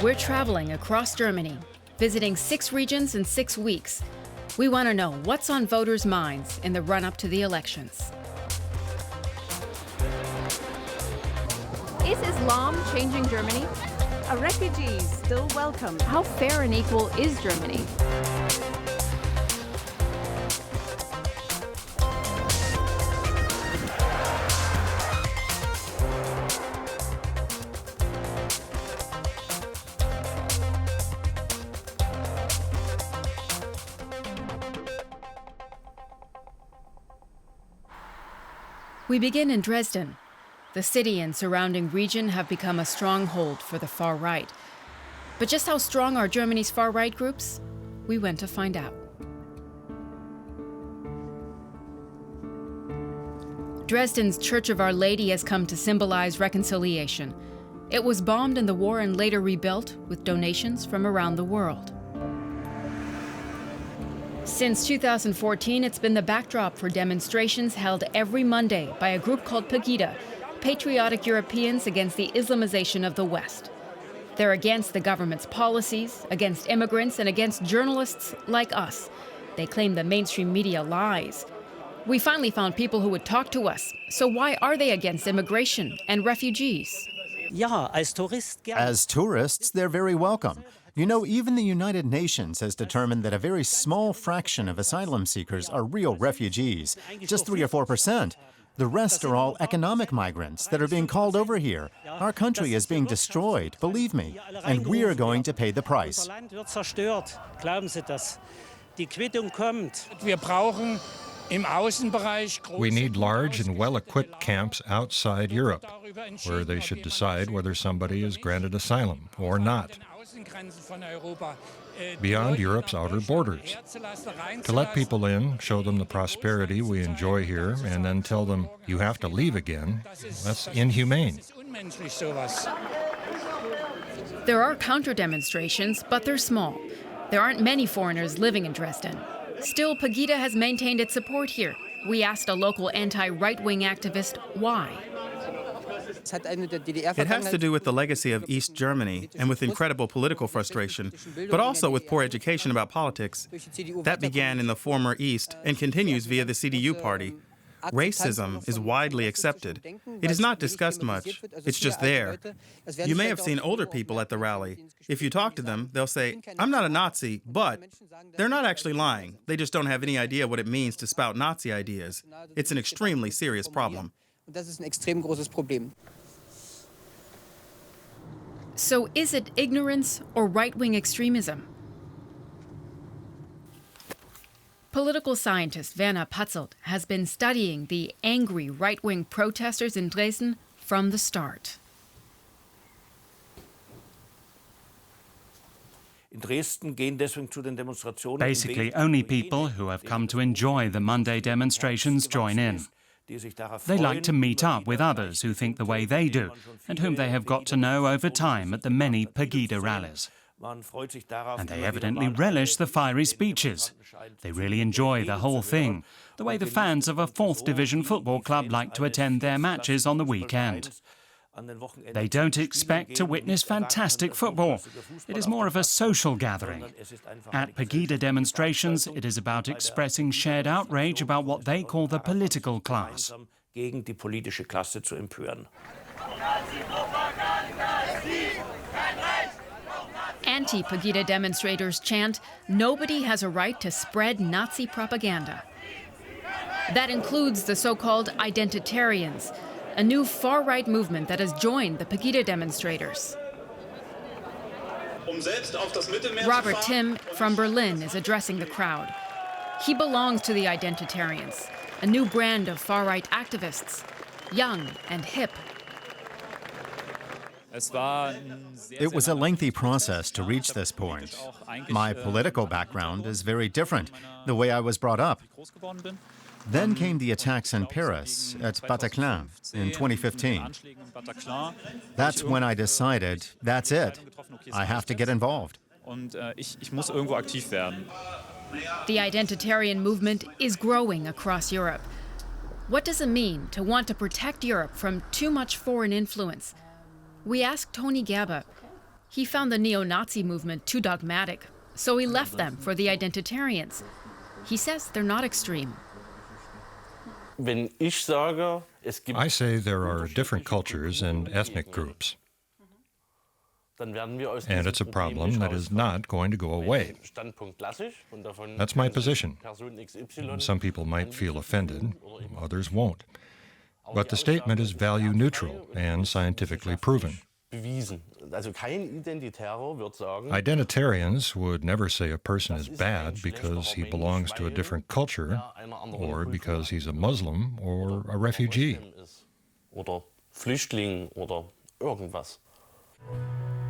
We're traveling across Germany, visiting 6 regions in 6 weeks. We want to know what's on voters' minds in the run-up to the elections. Is Islam changing Germany? Are refugees still welcome? How fair and equal is Germany? We begin in Dresden. The city and surrounding region have become a stronghold for the far right. But just how strong are Germany's far right groups? We went to find out. Dresden's Church of Our Lady has come to symbolize reconciliation. It was bombed in the war and later rebuilt with donations from around the world. Since 2014, it's been the backdrop for demonstrations held every Monday by a group called Pegida, Patriotic Europeans Against the Islamization of the West. They're against the government's policies, against immigrants, and against journalists like us. They claim the mainstream media lies. We finally found people who would talk to us. So why are they against immigration and refugees? As tourists, they're very welcome. You know, even the United Nations has determined that a very small fraction of asylum seekers are real refugees, just 3 or 4%. The rest are all economic migrants that are being called over here. Our country is being destroyed, believe me, and we are going to pay the price. We need large and well-equipped camps outside Europe, where they should decide whether somebody is granted asylum or not, beyond Europe's outer borders. To let people in, show them the prosperity we enjoy here, and then tell them, you have to leave again, that's inhumane. There are counter-demonstrations, but they're small. There aren't many foreigners living in Dresden. Still, Pegida has maintained its support here. We asked a local anti-right-wing activist why. It has to do with the legacy of East Germany and with incredible political frustration, but also with poor education about politics. That began in the former East and continues via the CDU party. Racism is widely accepted. It is not discussed much. It's just there. You may have seen older people at the rally. If you talk to them, they'll say, I'm not a Nazi, but they're not actually lying. They just don't have any idea what it means to spout Nazi ideas. It's an extremely serious problem. So is it ignorance or right-wing extremism? Political scientist Werner Patzelt has been studying the angry right-wing protesters in Dresden from the start. Basically, only people who have come to enjoy the Monday demonstrations join in. They like to meet up with others who think the way they do and whom they have got to know over time at the many Pegida rallies. And they evidently relish the fiery speeches. They really enjoy the whole thing, the way the fans of a 4th Division football club like to attend their matches on the weekend. They don't expect to witness fantastic football. It is more of a social gathering. At Pegida demonstrations, it is about expressing shared outrage about what they call the political class. Anti-Pegida demonstrators chant, "Nobody has a right to spread Nazi propaganda." That includes the so-called identitarians, a new far-right movement that has joined the Pegida demonstrators. Robert Timm from Berlin is addressing the crowd. He belongs to the identitarians, a new brand of far-right activists, young and hip. It was a lengthy process to reach this point. My political background is very different, the way I was brought up. Then came the attacks in Paris, at Bataclan, in 2015. That's when I decided, that's it. I have to get involved. The identitarian movement is growing across Europe. What does it mean to want to protect Europe from too much foreign influence? We asked Tony Gerber. He found the neo-Nazi movement too dogmatic, so he left them for the identitarians. He says they're not extreme. I say there are different cultures and ethnic groups, and it's a problem that is not going to go away. That's my position. Some people might feel offended, others won't. But the statement is value neutral and scientifically proven. Identitarians would never say a person is bad because he belongs to a different culture, or because he's a Muslim or a refugee.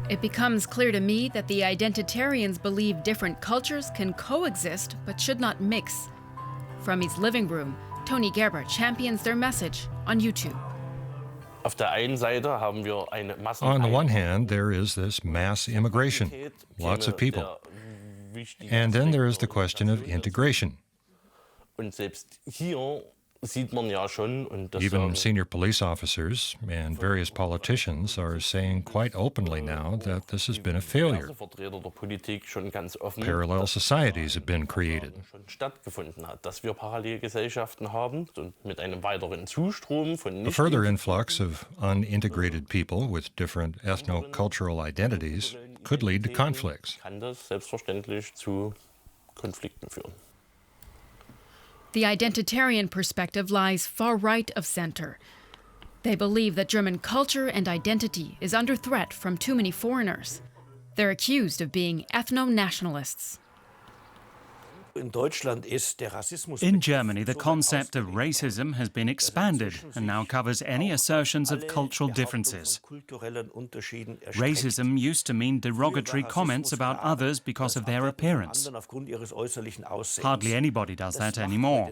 It becomes clear to me that the identitarians believe different cultures can coexist but should not mix. From his living room, Tony Gerber champions their message on YouTube. On the one hand, there is this mass immigration, lots of people. And then there is the question of integration. Even senior police officers and various politicians are saying quite openly now that this has been a failure. Parallel societies have been created. A further influx of unintegrated people with different ethno-cultural identities could lead to conflicts. The identitarian perspective lies far right of center. They believe that German culture and identity is under threat from too many foreigners. They're accused of being ethno-nationalists. In Germany, the concept of racism has been expanded and now covers any assertions of cultural differences. Racism used to mean derogatory comments about others because of their appearance. Hardly anybody does that anymore.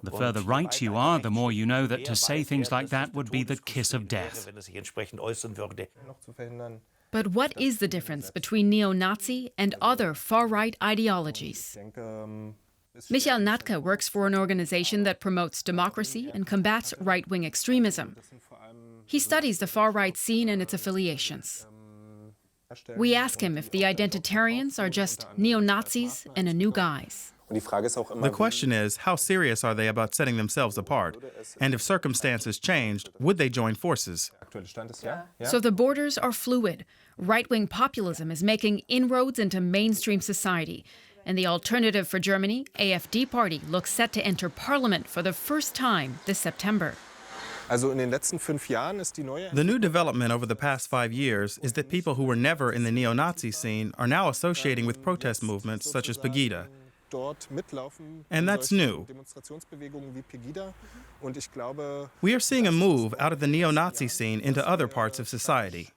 The further right you are, the more you know that to say things like that would be the kiss of death. But what is the difference between neo-Nazi and other far-right ideologies? Michael Natke works for an organization that promotes democracy and combats right-wing extremism. He studies the far-right scene and its affiliations. We ask him if the identitarians are just neo-Nazis in a new guise. The question is, how serious are they about setting themselves apart? And if circumstances changed, would they join forces? So the borders are fluid. Right-wing populism is making inroads into mainstream society. And the Alternative for Germany, AfD party, looks set to enter parliament for the first time this September. The new development over the past 5 years is that people who were never in the neo-Nazi scene are now associating with protest movements such as Pegida. And that's new. We are seeing a move out of the neo-Nazi scene into other parts of society.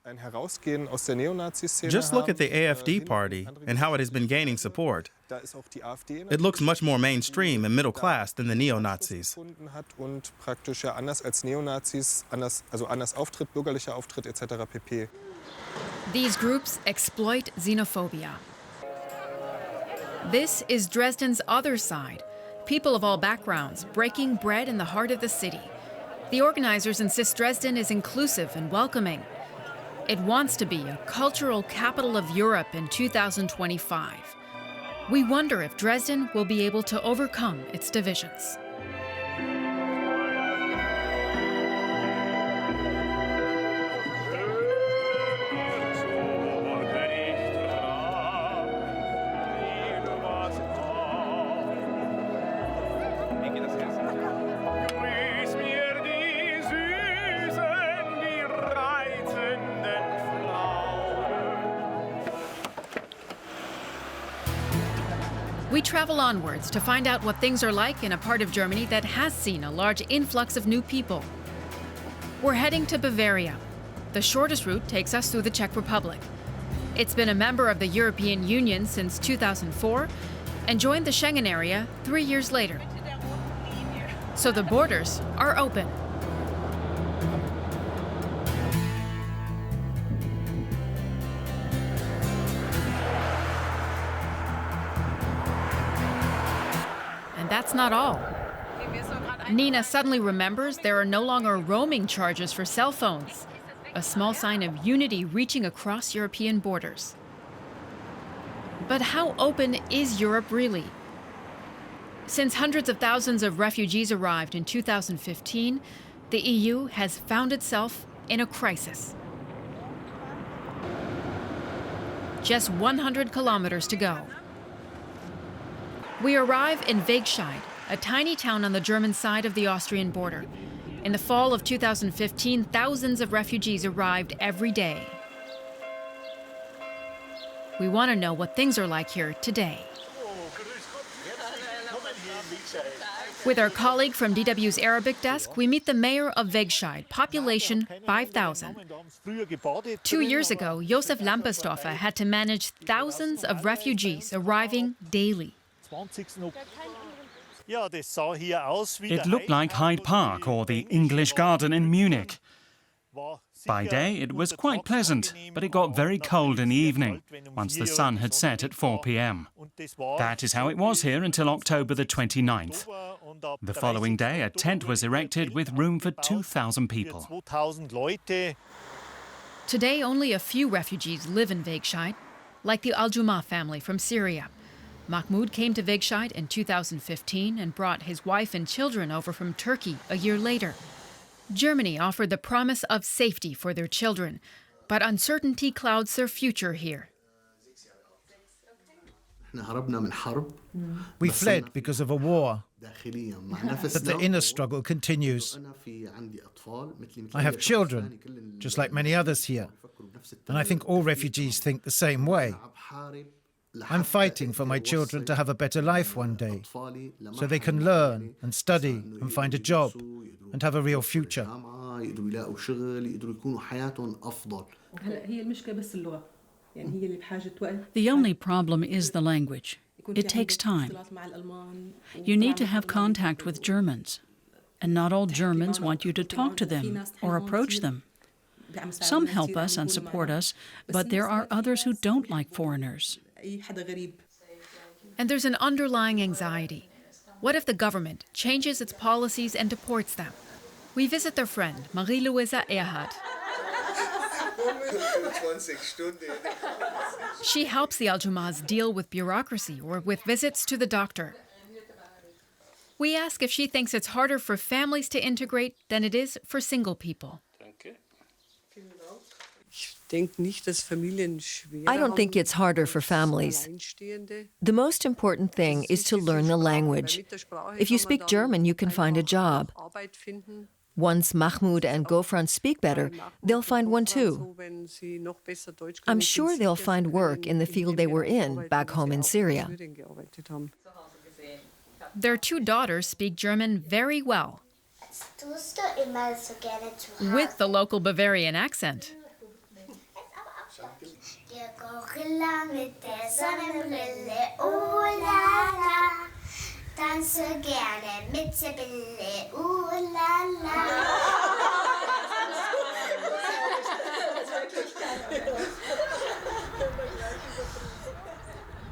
Just look at the AfD party and how it has been gaining support. It looks much more mainstream and middle class than the neo-Nazis. These groups exploit xenophobia. This is Dresden's other side, people of all backgrounds breaking bread in the heart of the city. The organizers insist Dresden is inclusive and welcoming. It wants to be a cultural capital of Europe in 2025. We wonder if Dresden will be able to overcome its divisions. We travel onwards to find out what things are like in a part of Germany that has seen a large influx of new people. We're heading to Bavaria. The shortest route takes us through the Czech Republic. It's been a member of the European Union since 2004 and joined the Schengen area 3 years later. So the borders are open. That's not all. Nina suddenly remembers there are no longer roaming charges for cell phones. a small sign of unity reaching across European borders. But how open is Europe really? Since hundreds of thousands of refugees arrived in 2015, the EU has found itself in a crisis. Just 100 kilometers to go. We arrive in Wegscheid, a tiny town on the German side of the Austrian border. In the fall of 2015, thousands of refugees arrived every day. We want to know what things are like here today. With our colleague from DW's Arabic desk, we meet the mayor of Wegscheid, population 5,000. 2 years ago, Josef Lamperstorfer had to manage thousands of refugees arriving daily. It looked like Hyde Park or the English Garden in Munich. By day, it was quite pleasant, but it got very cold in the evening, once the sun had set at 4 p.m. That is how it was here until October the 29th. The following day, a tent was erected with room for 2,000 people. Today, only a few refugees live in Wegscheid, like the Al-Jumah family from Syria. Mahmoud came to Wegscheid in 2015 and brought his wife and children over from Turkey a year later. Germany offered the promise of safety for their children, but uncertainty clouds their future here. We fled because of a war, but the inner struggle continues. I have children, just like many others here, and I think all refugees think the same way. I'm fighting for my children to have a better life one day, so they can learn and study and find a job and have a real future. The only problem is the language. It takes time. You need to have contact with Germans, and not all Germans want you to talk to them or approach them. Some help us and support us, but there are others who don't like foreigners. And there's an underlying anxiety. What if the government changes its policies and deports them? We visit their friend, Marie-Louisa Erhardt. She helps the Al-Jumahs deal with bureaucracy or with visits to the doctor. We ask if she thinks it's harder for families to integrate than it is for single people. I don't think it's harder for families. The most important thing is to learn the language. If you speak German, you can find a job. Once Mahmoud and Gofran speak better, they'll find one too. I'm sure they'll find work in the field they were in back home in Syria. Their two daughters speak German very well, with the local Bavarian accent.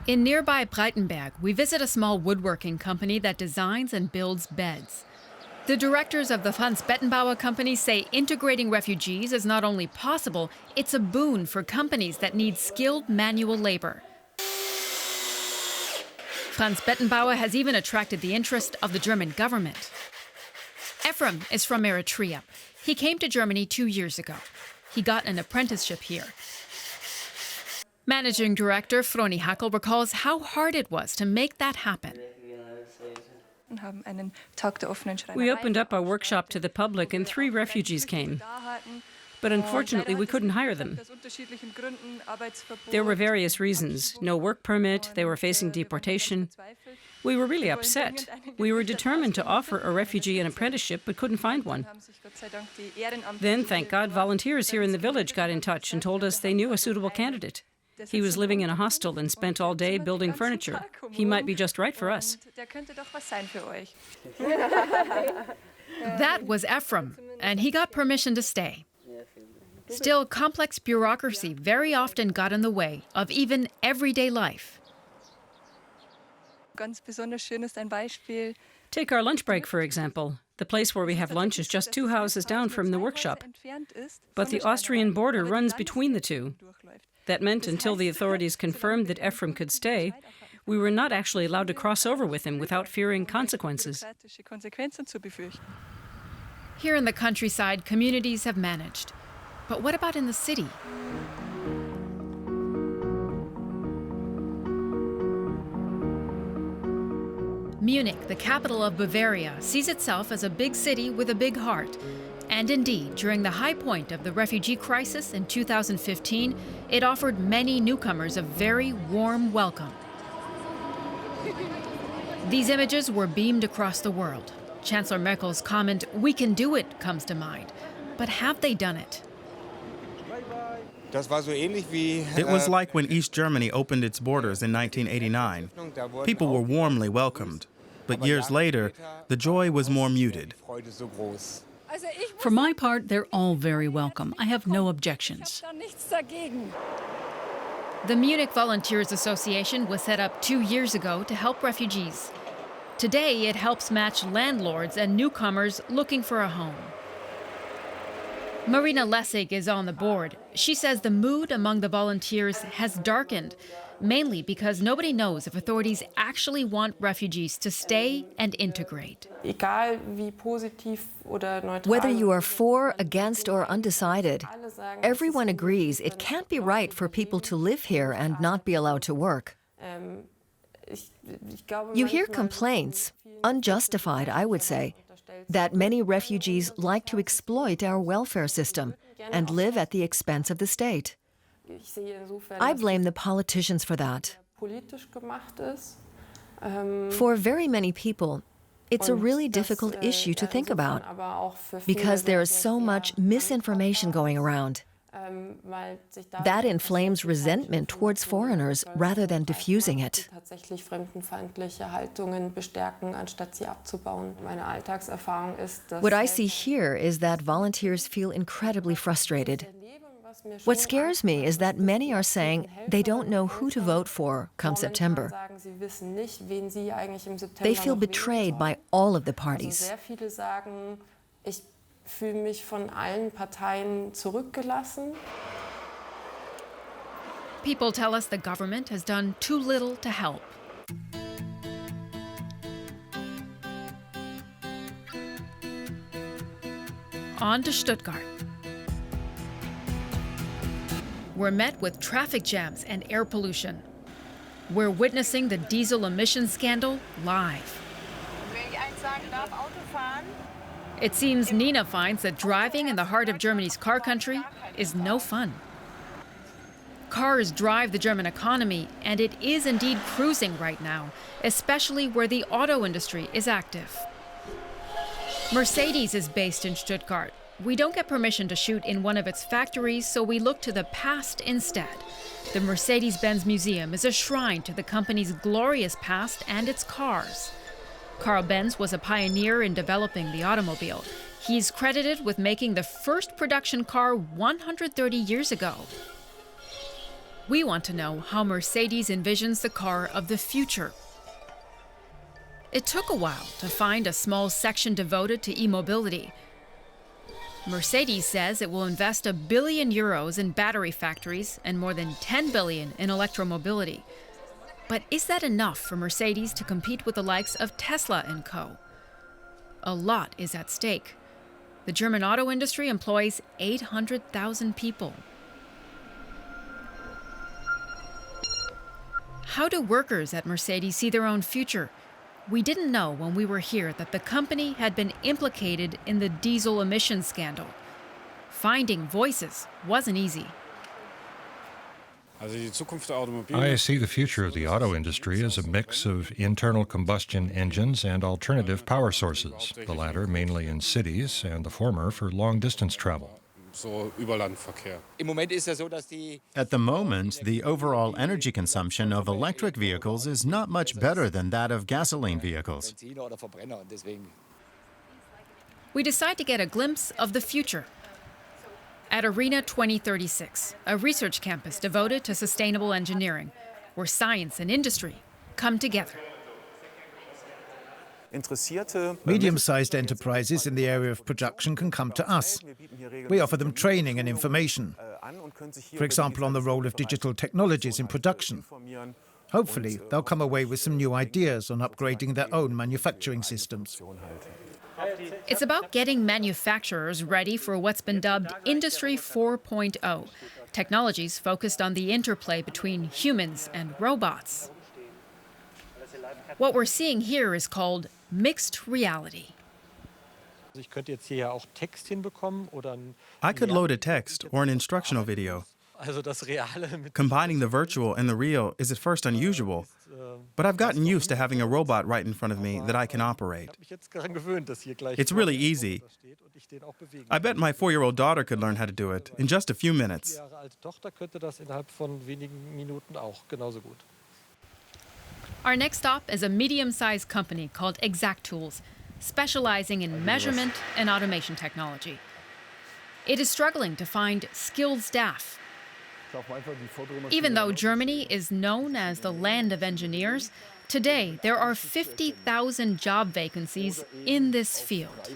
In nearby Breitenberg, we visit a small woodworking company that designs and builds beds. The directors of the Franz Bettenbauer company say integrating refugees is not only possible, it's a boon for companies that need skilled manual labor. Franz Bettenbauer has even attracted the interest of the German government. Ephraim is from Eritrea. He came to Germany 2 years ago. He got an apprenticeship here. Managing Director Froni Hackel recalls how hard it was to make that happen. We opened up our workshop to the public and 3 refugees came. But unfortunately, we couldn't hire them. There were various reasons. No work permit, they were facing deportation. We were really upset. We were determined to offer a refugee an apprenticeship, but couldn't find one. Then, thank God, volunteers here in the village got in touch and told us they knew a suitable candidate. He was living in a hostel and spent all day building furniture. He might be just right for us. That was Ephraim, and he got permission to stay. Still, complex bureaucracy very often got in the way of even everyday life. Take our lunch break, for example. The place where we have lunch is just 2 houses down from the workshop. But the Austrian border runs between the two. That meant until the authorities confirmed that Ephraim could stay, we were not actually allowed to cross over with him without fearing consequences. Here in the countryside, communities have managed. But what about in the city? Munich, the capital of Bavaria, sees itself as a big city with a big heart. And indeed, during the high point of the refugee crisis in 2015, it offered many newcomers a very warm welcome. These images were beamed across the world. Chancellor Merkel's comment, "We can do it," comes to mind. But have they done it? It was like when East Germany opened its borders in 1989. People were warmly welcomed. But years later, the joy was more muted. For my part, they're all very welcome. I have no objections. The Munich Volunteers Association was set up 2 years ago to help refugees. Today, it helps match landlords and newcomers looking for a home. Marina Lessig is on the board. She says the mood among the volunteers has darkened, mainly because nobody knows if authorities actually want refugees to stay and integrate. Whether you are for, against, or undecided, everyone agrees it can't be right for people to live here and not be allowed to work. You hear complaints, unjustified, I would say, that many refugees like to exploit our welfare system and live at the expense of the state. I blame the politicians for that. For very many people, it's a really difficult issue to think about because there is so much misinformation going around. That inflames resentment towards foreigners rather than diffusing it. What I see here is that volunteers feel incredibly frustrated. What scares me is that many are saying they don't know who to vote for come September. They feel betrayed by all of the parties. People tell us the government has done too little to help. On to Stuttgart. We're met with traffic jams and air pollution. We're witnessing the diesel emissions scandal live. It seems Nina finds that driving in the heart of Germany's car country is no fun. Cars drive the German economy, and it is indeed cruising right now, especially where the auto industry is active. Mercedes is based in Stuttgart. We don't get permission to shoot in one of its factories, so we look to the past instead. The Mercedes-Benz Museum is a shrine to the company's glorious past and its cars. Carl Benz was a pioneer in developing the automobile. He's credited with making the first production car 130 years ago. We want to know how Mercedes envisions the car of the future. It took a while to find a small section devoted to e-mobility. Mercedes says it will invest €1 billion in battery factories and more than $10 billion in electromobility. But is that enough for Mercedes to compete with the likes of Tesla and co? A lot is at stake. The German auto industry employs 800,000 people. How do workers at Mercedes see their own future? We didn't know when we were here that the company had been implicated in the diesel emissions scandal. Finding voices wasn't easy. I see the future of the auto industry as a mix of internal combustion engines and alternative power sources, the latter mainly in cities and the former for long-distance travel. At the moment, the overall energy consumption of electric vehicles is not much better than that of gasoline vehicles. We decide to get a glimpse of the future. At Arena 2036, a research campus devoted to sustainable engineering, where science and industry come together. Medium-sized enterprises in the area of production can come to us. We offer them training and information, for example, on the role of digital technologies in production. Hopefully, they'll come away with some new ideas on upgrading their own manufacturing systems. It's about getting manufacturers ready for what's been dubbed Industry 4.0, technologies focused on the interplay between humans and robots. What we're seeing here is called mixed reality. I could load a text or an instructional video. Combining the virtual and the real is at first unusual, but I've gotten used to having a robot right in front of me that I can operate. It's really easy. I bet my 4-year-old daughter could learn how to do it in just a few minutes. Our next stop is a medium-sized company called Exact Tools, specializing in measurement and automation technology. It is struggling to find skilled staff. Even though Germany is known as the land of engineers, today there are 50,000 job vacancies in this field.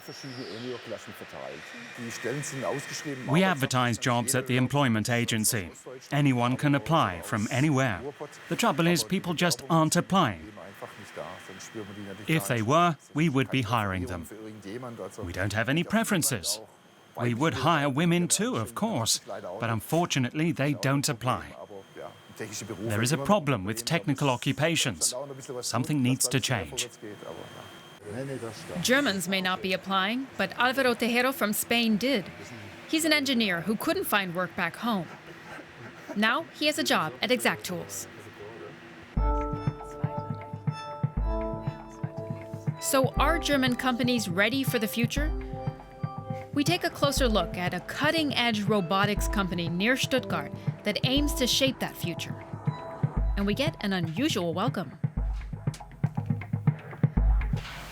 We advertise jobs at the employment agency. Anyone can apply from anywhere. The trouble is, people just aren't applying. If they were, we would be hiring them. We don't have any preferences. We would hire women too, of course, but unfortunately they don't apply. There is a problem with technical occupations. Something needs to change. Germans may not be applying, but Alvaro Tejero from Spain did. He's an engineer who couldn't find work back home. Now he has a job at Exact Tools. So are German companies ready for the future? We take a closer look at a cutting-edge robotics company near Stuttgart that aims to shape that future. And we get an unusual welcome.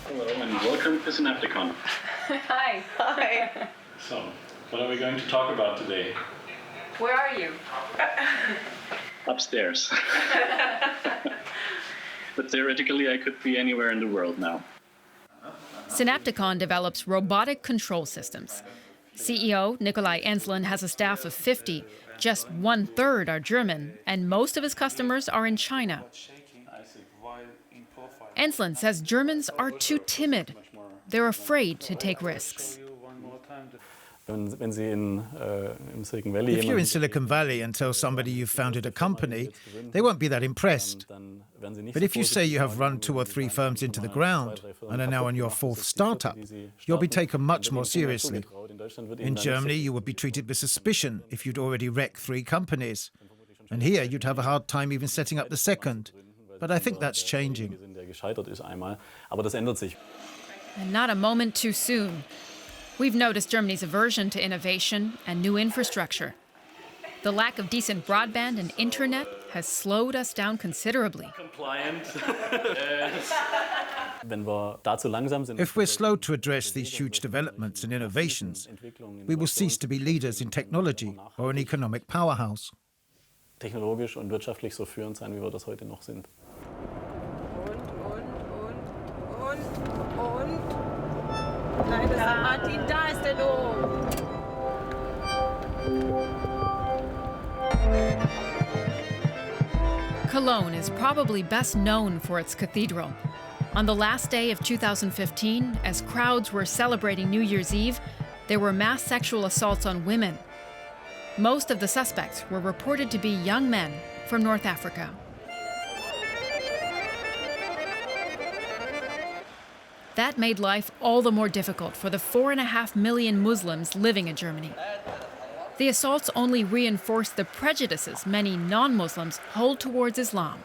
Hello and welcome to Synapticon. Hi. Hi. So, what are we going to talk about today? Where are you? Upstairs. But theoretically, I could be anywhere in the world now. Synapticon develops robotic control systems. CEO Nikolai Enslen has a staff of 50. Just 1/3 are German, and most of his customers are in China. Enslen says Germans are too timid. They're afraid to take risks. If you're in Silicon Valley and tell somebody you've founded a company, they won't be that impressed. But if you say you have run 2 or 3 firms into the ground and are now on your 4th startup, you'll be taken much more seriously. In Germany, you would be treated with suspicion if you'd already wrecked 3 companies. And here, you'd have a hard time even setting up the 2nd. But I think that's changing. And not a moment too soon. We've noticed Germany's aversion to innovation and new infrastructure. The lack of decent broadband and internet has slowed us down considerably. If we're slow to address these huge developments and innovations, we will cease to be leaders in technology or an economic powerhouse. Technologisch und wirtschaftlich so führend sein, wie wir das heute noch sind. Nein, das ist Martin, da ist der Dom. Cologne is probably best known for its cathedral. On the last day of 2015, as crowds were celebrating New Year's Eve, there were mass sexual assaults on women. Most of the suspects were reported to be young men from North Africa. That made life all the more difficult for the 4.5 million Muslims living in Germany. The assaults only reinforced the prejudices many non-Muslims hold towards Islam.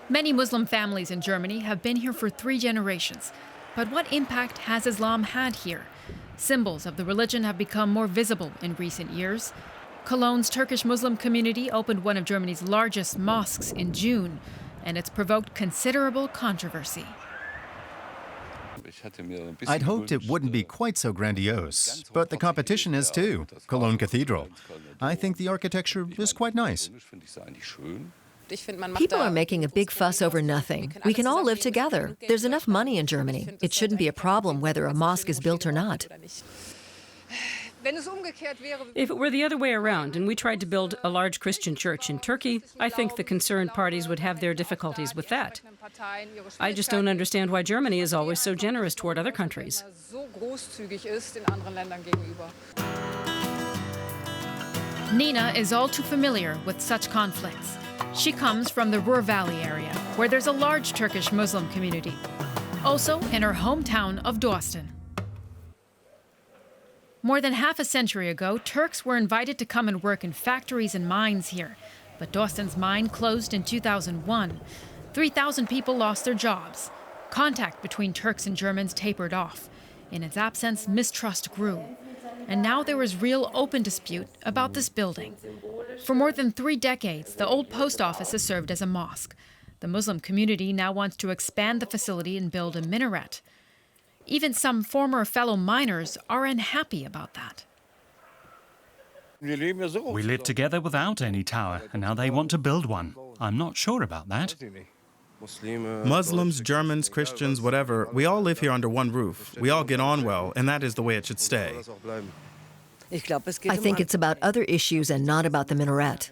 Many Muslim families in Germany have been here for 3 generations. But what impact has Islam had here? Symbols of the religion have become more visible in recent years. Cologne's Turkish Muslim community opened one of Germany's largest mosques in June, and it's provoked considerable controversy. I'd hoped it wouldn't be quite so grandiose, but the competition is too. Cologne Cathedral. I think the architecture is quite nice. People are making a big fuss over nothing. We can all live together. There's enough money in Germany. It shouldn't be a problem whether a mosque is built or not. If it were the other way around and we tried to build a large Christian church in Turkey, I think the concerned parties would have their difficulties with that. I just don't understand why Germany is always so generous toward other countries. Nina is all too familiar with such conflicts. She comes from the Ruhr Valley area, where there's a large Turkish Muslim community. Also in her hometown of Dresden. More than half a century ago, Turks were invited to come and work in factories and mines here. But Dresden's mine closed in 2001. 3,000 people lost their jobs. Contact between Turks and Germans tapered off. In its absence, mistrust grew. And now there is real open dispute about this building. For more than 3 decades, the old post office has served as a mosque. The Muslim community now wants to expand the facility and build a minaret. Even some former fellow miners are unhappy about that. We lived together without any tower, and now they want to build one. I'm not sure about that. Muslims, Germans, Christians, whatever, we all live here under one roof. We all get on well, and that is the way it should stay. I think it's about other issues and not about the minaret.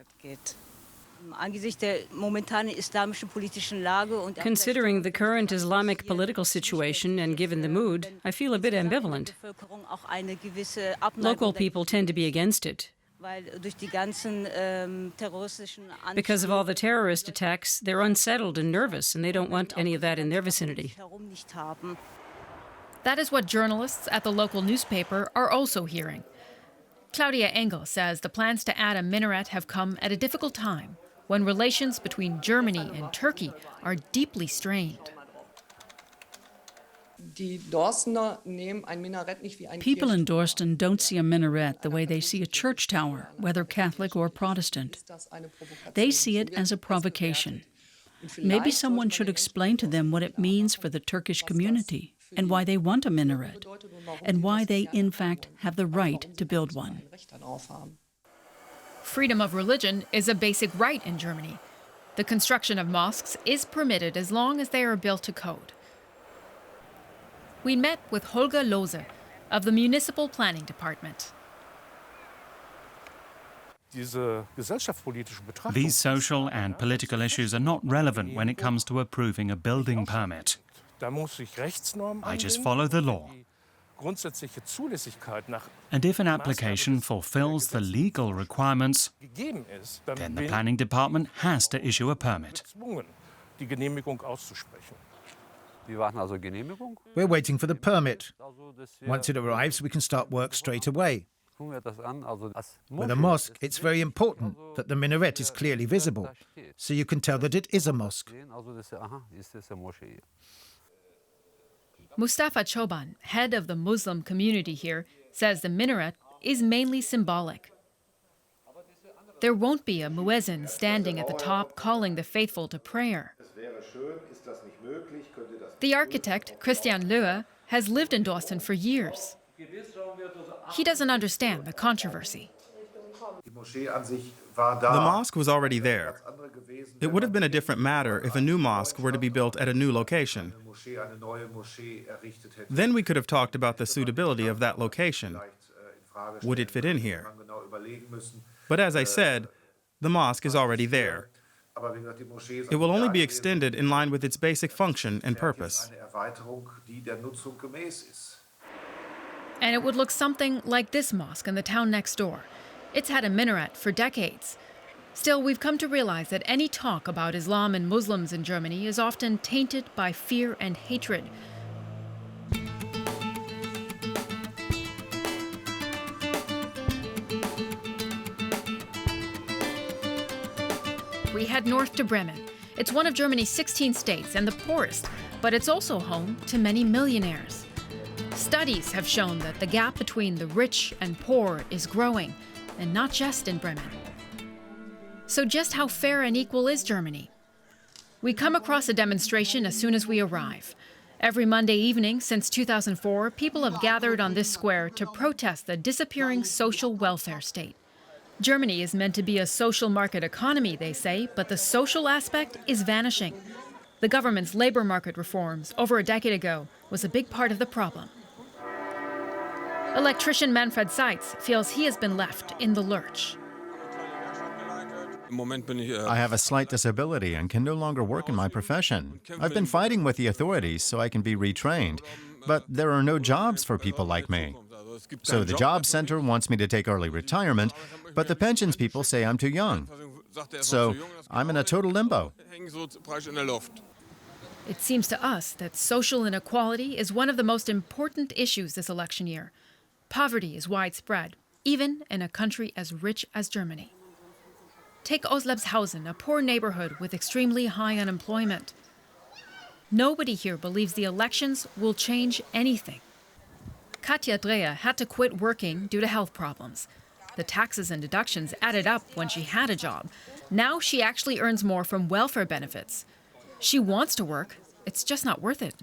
Considering the current Islamic political situation and given the mood, I feel a bit ambivalent. Local people tend to be against it. Because of all the terrorist attacks, they're unsettled and nervous, and they don't want any of that in their vicinity. That is what journalists at the local newspaper are also hearing. Claudia Engel says the plans to add a minaret have come at a difficult time, when relations between Germany and Turkey are deeply strained. People in Dresden don't see a minaret the way they see a church tower, whether Catholic or Protestant. They see it as a provocation. Maybe someone should explain to them what it means for the Turkish community and why they want a minaret, and why they, in fact, have the right to build one. Freedom of religion is a basic right in Germany. The construction of mosques is permitted as long as they are built to code. We met with Holger Lose of the Municipal Planning Department. These social and political issues are not relevant when it comes to approving a building permit. I just follow the law. And if an application fulfills the legal requirements, then the planning department has to issue a permit. We're waiting for the permit. Once it arrives, we can start work straight away. With a mosque, it's very important that the minaret is clearly visible, so you can tell that it is a mosque. Mustafa Choban, head of the Muslim community here, says the minaret is mainly symbolic. There won't be a muezzin standing at the top calling the faithful to prayer. The architect, Christian Löhe, has lived in Dresden for years. He doesn't understand the controversy. The mosque was already there. It would have been a different matter if a new mosque were to be built at a new location. Then we could have talked about the suitability of that location. Would it fit in here? But as I said, the mosque is already there. It will only be extended in line with its basic function and purpose. And it would look something like this mosque in the town next door. It's had a minaret for decades. Still, we've come to realize that any talk about Islam and Muslims in Germany is often tainted by fear and hatred. We head north to Bremen. It's one of Germany's 16 states and the poorest, but it's also home to many millionaires. Studies have shown that the gap between the rich and poor is growing, and not just in Bremen. So just how fair and equal is Germany? We come across a demonstration as soon as we arrive. Every Monday evening since 2004, people have gathered on this square to protest the disappearing social welfare state. Germany is meant to be a social market economy, they say, but the social aspect is vanishing. The government's labor market reforms over a decade ago was a big part of the problem. Electrician Manfred Seitz feels he has been left in the lurch. I have a slight disability and can no longer work in my profession. I've been fighting with the authorities so I can be retrained, but there are no jobs for people like me. So the job center wants me to take early retirement, but the pensions people say I'm too young. So I'm in a total limbo. It seems to us that social inequality is one of the most important issues this election year. Poverty is widespread, even in a country as rich as Germany. Take Oslebshausen, a poor neighborhood with extremely high unemployment. Nobody here believes the elections will change anything. Katja Dreher had to quit working due to health problems. The taxes and deductions added up when she had a job. Now she actually earns more from welfare benefits. She wants to work, it's just not worth it.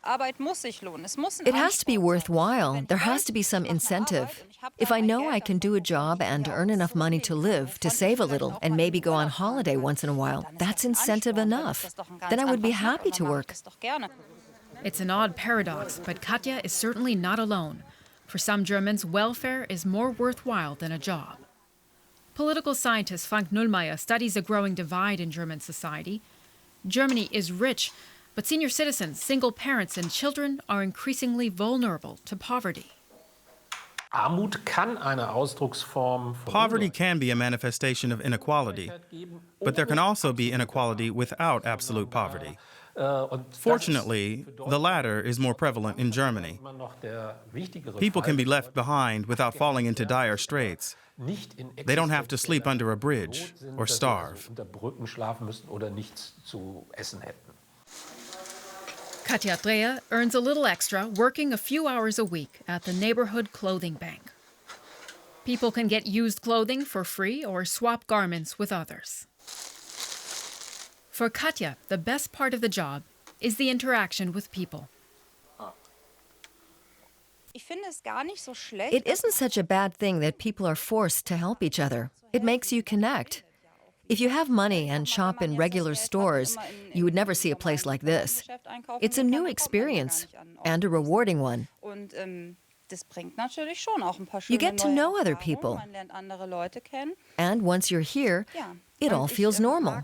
It has to be worthwhile. There has to be some incentive. If I know I can do a job and earn enough money to live, to save a little, and maybe go on holiday once in a while, that's incentive enough. Then I would be happy to work. It's an odd paradox, but Katja is certainly not alone. For some Germans, welfare is more worthwhile than a job. Political scientist Frank Nullmeier studies a growing divide in German society. Germany is rich, but senior citizens, single parents, and children are increasingly vulnerable to poverty. Poverty can be a manifestation of inequality, but there can also be inequality without absolute poverty. Fortunately, the latter is more prevalent in Germany. People can be left behind without falling into dire straits. They don't have to sleep under a bridge or starve. Katja Dreher earns a little extra working a few hours a week at the neighborhood clothing bank. People can get used clothing for free or swap garments with others. For Katja, the best part of the job is the interaction with people. It isn't such a bad thing that people are forced to help each other. It makes you connect. If you have money and shop in regular stores, you would never see a place like this. It's a new experience and a rewarding one. You get to know other people. And once you're here, it all feels normal.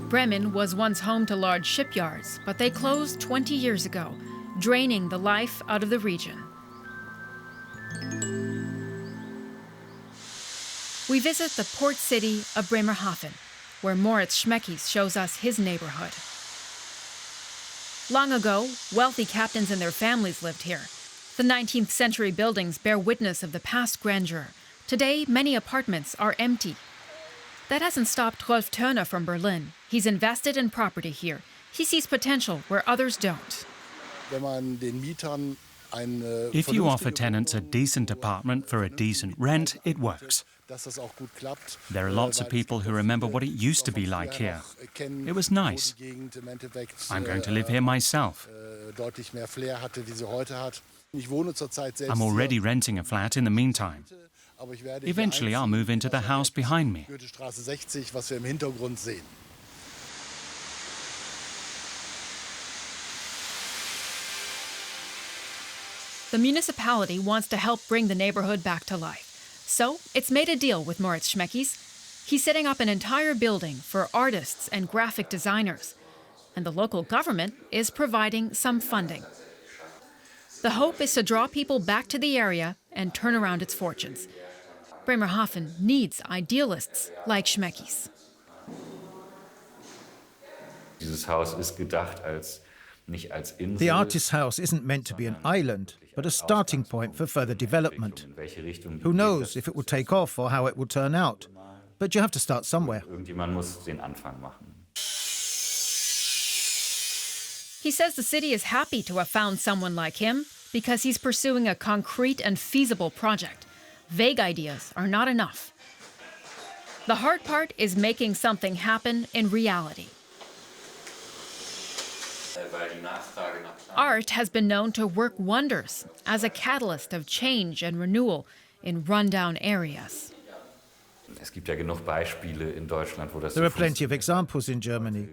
Bremen was once home to large shipyards, but they closed 20 years ago, draining the life out of the region. We visit the port city of Bremerhaven, where Moritz Schmeckis shows us his neighborhood. Long ago, wealthy captains and their families lived here. The 19th century buildings bear witness of the past grandeur. Today, many apartments are empty. That hasn't stopped Rolf Turner from Berlin. He's invested in property here. He sees potential where others don't. If you offer tenants a decent apartment for a decent rent, it works. There are lots of people who remember what it used to be like here. It was nice. I'm going to live here myself. I'm already renting a flat in the meantime. Eventually, I'll move into the house behind me. The municipality wants to help bring the neighborhood back to life. So it's made a deal with Moritz Schmeckis. He's setting up an entire building for artists and graphic designers. And the local government is providing some funding. The hope is to draw people back to the area and turn around its fortunes. Bremerhaven needs idealists like Schmeckis. The artist's house isn't meant to be an island, but a starting point for further development. Who knows if it will take off or how it will turn out? But you have to start somewhere. He says the city is happy to have found someone like him because he's pursuing a concrete and feasible project. Vague ideas are not enough. The hard part is making something happen in reality. Art has been known to work wonders as a catalyst of change and renewal in rundown areas. There are plenty of examples in Germany.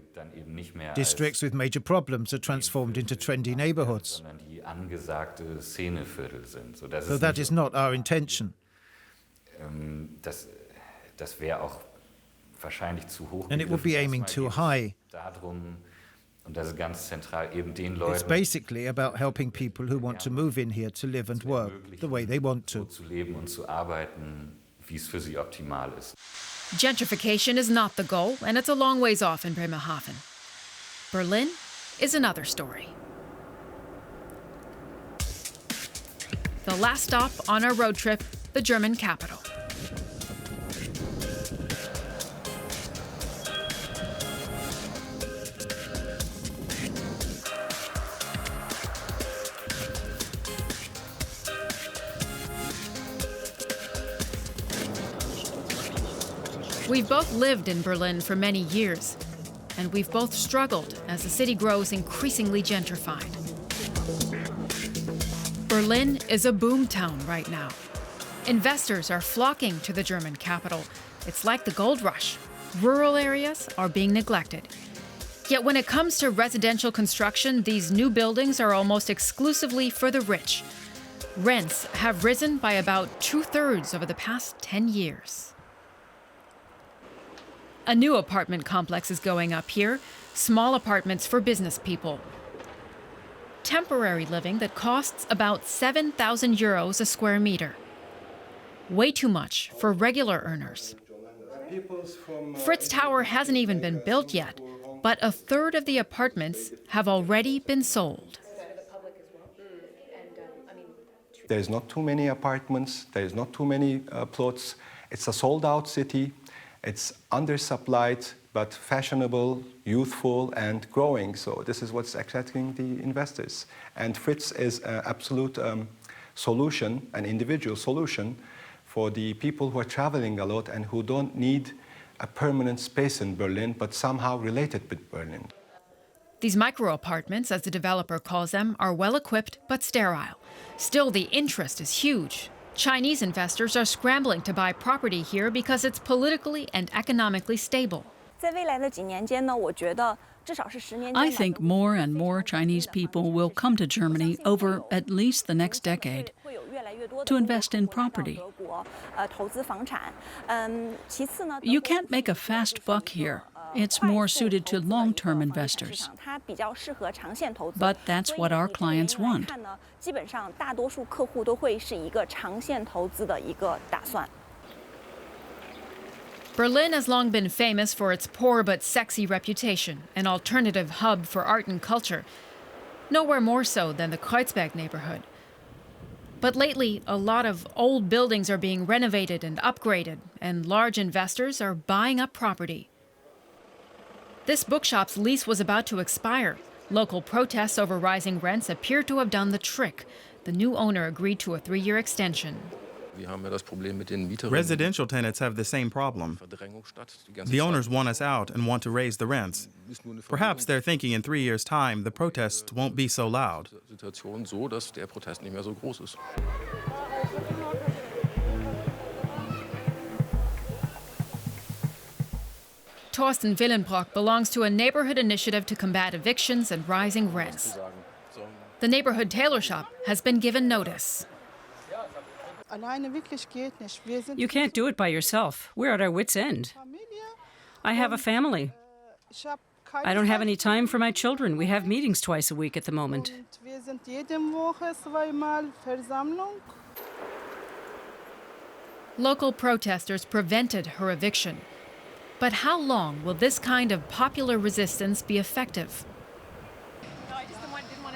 Districts with major problems are transformed into trendy neighborhoods. So that is not our intention. And it would be aiming too high. It's basically about helping people who want to move in here to live and work the way they want to. Gentrification is not the goal, and it's a long ways off in Bremerhaven. Berlin is another story. The last stop on our road trip, the German capital. We've both lived in Berlin for many years, and we've both struggled as the city grows increasingly gentrified. Berlin is a boom town right now. Investors are flocking to the German capital. It's like the gold rush. Rural areas are being neglected. Yet when it comes to residential construction, these new buildings are almost exclusively for the rich. Rents have risen by about 2/3 over the past 10 years. A new apartment complex is going up here, small apartments for business people. Temporary living that costs about 7,000 euros a square meter. Way too much for regular earners. Fritz Tower hasn't even been built yet, but 1/3 of the apartments have already been sold. There's not too many apartments, there's not too many plots. It's a sold-out city. It's undersupplied, but fashionable, youthful, and growing. So this is what's attracting the investors. And Fritz is an absolute solution, an individual solution for the people who are traveling a lot and who don't need a permanent space in Berlin, but somehow related with Berlin. These micro-apartments, as the developer calls them, are well-equipped but sterile. Still, the interest is huge. Chinese investors are scrambling to buy property here because it's politically and economically stable. I think more and more Chinese people will come to Germany over at least the next decade to invest in property. You can't make a fast buck here. It's more suited to long-term investors. But that's what our clients want. Berlin has long been famous for its poor but sexy reputation, an alternative hub for art and culture. Nowhere more so than the Kreuzberg neighborhood. But lately, a lot of old buildings are being renovated and upgraded, and large investors are buying up property. This bookshop's lease was about to expire. Local protests over rising rents appear to have done the trick. The new owner agreed to a 3-year extension. Residential tenants have the same problem. The owners want us out and want to raise the rents. Perhaps they're thinking in 3 years' time the protests won't be so loud. Thorsten Willenbrock belongs to a neighborhood initiative to combat evictions and rising rents. The neighborhood tailor shop has been given notice. You can't do it by yourself. We're at our wits' end. I have a family. I don't have any time for my children. We have meetings twice a week at the moment. Local protesters prevented her eviction. But how long will this kind of popular resistance be effective?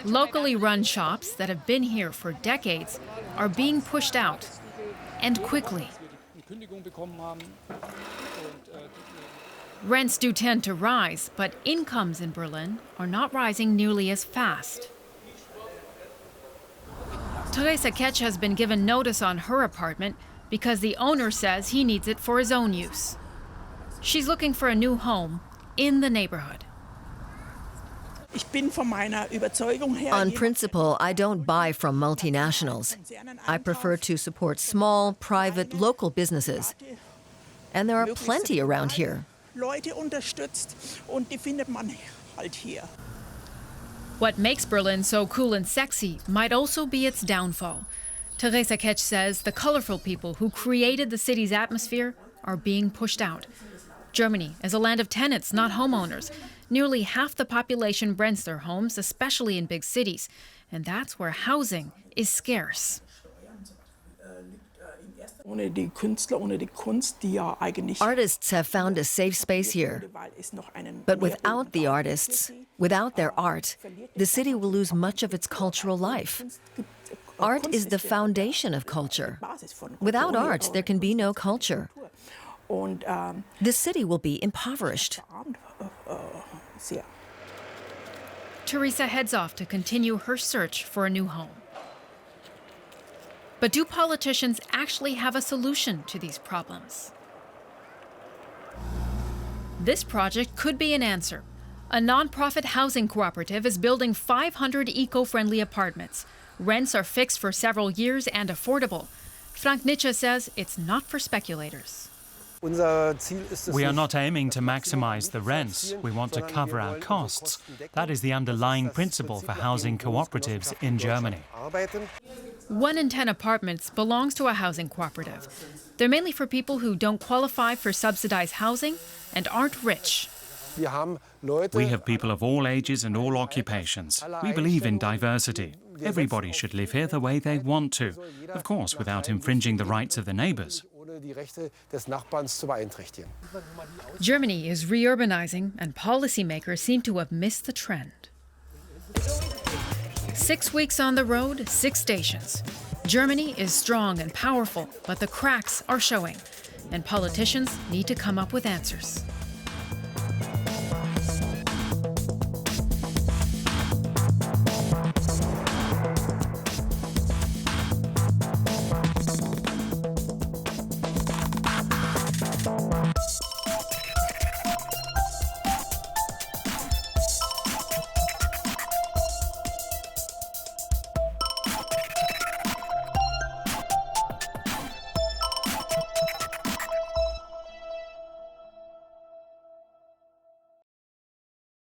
Locally run shops that have been here for decades are being pushed out, and quickly. Rents do tend to rise, but incomes in Berlin are not rising nearly as fast. Theresa Ketch has been given notice on her apartment because the owner says he needs it for his own use. She's looking for a new home in the neighborhood. On principle, I don't buy from multinationals. I prefer to support small, private, local businesses. And there are plenty around here. What makes Berlin so cool and sexy might also be its downfall. Teresa Ketsch says the colorful people who created the city's atmosphere are being pushed out. Germany is a land of tenants, not homeowners. Nearly half the population rents their homes, especially in big cities, and that's where housing is scarce. Artists have found a safe space here. But without the artists, without their art, the city will lose much of its cultural life. Art is the foundation of culture. Without art, there can be no culture. The city will be impoverished. Teresa heads off to continue her search for a new home. But do politicians actually have a solution to these problems? This project could be an answer. A nonprofit housing cooperative is building 500 eco-friendly apartments. Rents are fixed for several years and affordable. Frank Nietzsche says it's not for speculators. We are not aiming to maximize the rents. We want to cover our costs. That is the underlying principle for housing cooperatives in Germany. 1 in 10 apartments belongs to a housing cooperative. They're mainly for people who don't qualify for subsidized housing and aren't rich. We have people of all ages and all occupations. We believe in diversity. Everybody should live here the way they want to, of course, without infringing the rights of the neighbors. Germany is reurbanizing, and policymakers seem to have missed the trend. 6 weeks on the road, 6 stations. Germany is strong and powerful, but the cracks are showing, and politicians need to come up with answers.